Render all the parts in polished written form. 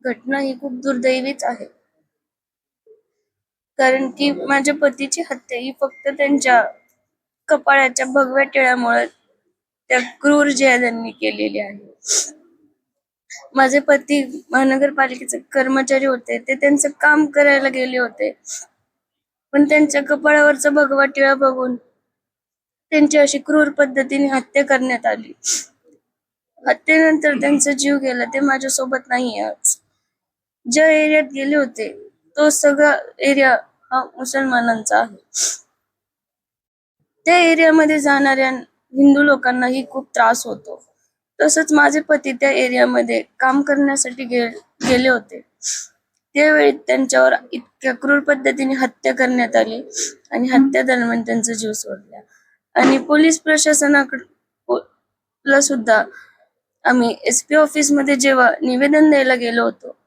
घटना ही खूप दुर्दैवीच आहे, कारण की माझ्या पतीची हत्या ही फक्त त्यांच्या कपाळाच्या भगव्या टिळ्यामुळे त्या क्रूर जिहाद्यांनी केलेली आहे. माझे पती महानगरपालिकेचे कर्मचारी होते. ते त्यांचं काम करायला गेले होते, पण त्यांच्या कपाळावरचा भगवा टिळा बघून त्यांची अशी क्रूर पद्धतीने हत्या करण्यात आली. हत्येनंतर त्यांचा जीव गेला. ते माझ्यासोबत नाहीये आज. ज्या एरियात गेले होते तो सगळा एरिया हा मुसलमानांचा आहे. त्या एरियामध्ये जाणाऱ्या हिंदू लोकांनाही खूप त्रास होतो. तसंच माझे पती त्या एरियामध्ये काम करण्यासाठी गेले होते. त्यावेळी त्यांच्यावर इतक्या क्रूर पद्धतीने हत्या करण्यात आली आणि हत्या दरम्यान त्यांचा जीव सोडला. आणि पोलीस प्रशासनाकडे सुद्धा आम्ही SP ऑफिस मध्ये जेव्हा निवेदन द्यायला गेलो होतो,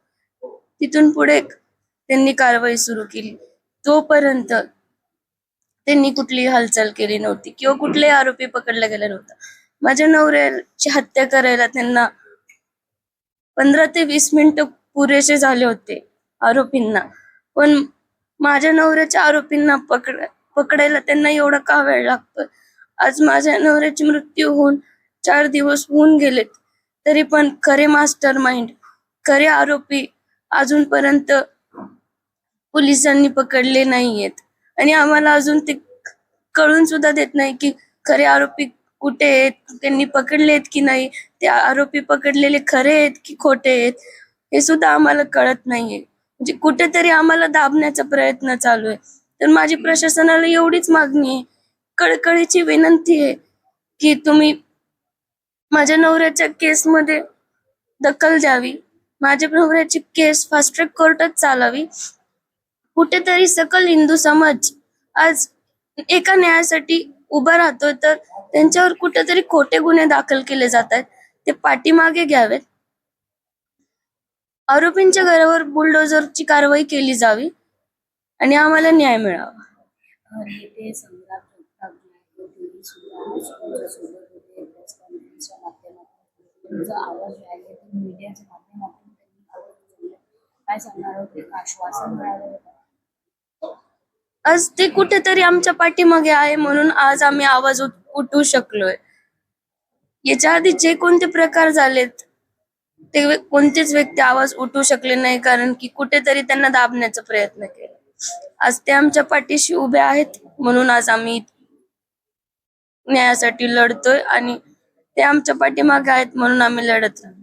तिथून पुढे त्यांनी कारवाई सुरू केली. तोपर्यंत त्यांनी कुठलीही हालचाल केली नव्हती किंवा कुठलेही आरोपी पकडला गेला नव्हता. माझ्या नवऱ्याची हत्या करायला त्यांना 15 ते 20 मिनिटं पुरेसे झाले होते आरोपींना, पण माझ्या नवऱ्याच्या आरोपींना पकडायला त्यांना एवढा का वेळ लागतोय? आज माझ्या नवऱ्याची मृत्यू होऊन 4 दिवस होऊन गेलेत, तरी पण खरे मास्टर माइंड, खरे आरोपी अजूनपर्यंत पोलिसांनी पकडले नाहीयेत. आणि आम्हाला अजून ते कळून सुद्धा देत नाही की खरे आरोपी कुठे आहेत, त्यांनी पकडलेत की नाही, ते आरोपी पकडलेले खरे आहेत की खोटे आहेत, हे सुद्धा आम्हाला कळत नाहीये. म्हणजे कुठेतरी आम्हाला दाबण्याचा प्रयत्न चालू आहे. तर माझी प्रशासनाला एवढीच मागणी आहे, कळकळीची विनंती आहे की तुम्ही माझ्या नवऱ्याच्या केसमध्ये दखल द्यावी. माझ्या नवऱ्याची केस फास्ट ट्रॅक कोर्टात चालावी. कुठेतरी सकल हिंदू समाज आज एका न्यायासाठी उभा राहतोय, तर त्यांच्यावर कुठेतरी खोटे गुन्हे दाखल केले जात आहेत, ते पाठीमागे घ्यावेत. आरोपींच्या घरावर बुलडोझरची कारवाई केली जावी आणि आम्हाला न्याय मिळावा. येथे संग्राम जगताप जे आहे ते सुद्धा सोबत होते. प्रेस कॉन्फरन्सच्या माध्यमातून तुमचा आवाज जे आहे ते मीडियाच्या माध्यमातून त्यांनी आवाज उचलला. काय सांगणार होते? आश्वासन मिळालं होतं? आज ते कुठेतरी आमच्या पाठीमागे आहे, म्हणून आज आम्ही आवाज उठवू शकलोय. याच्या आधी जे कोणते प्रकार झालेत ते कोणतेच व्यक्ती आवाज उठवू शकले नाही, कारण की कुठेतरी त्यांना दाबण्याचा प्रयत्न केला. आज ते आमच्या पाठीशी उभे आहेत, म्हणून आज आम्ही न्यायासाठी लढतोय आणि ते आमच्या पाठीमागे आहेत, म्हणून आम्ही लढत राहू.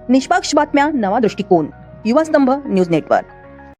निष्पक्ष बातम्या, नवा दृष्टिकोन. युवा स्तंभ न्यूज नेटवर्क.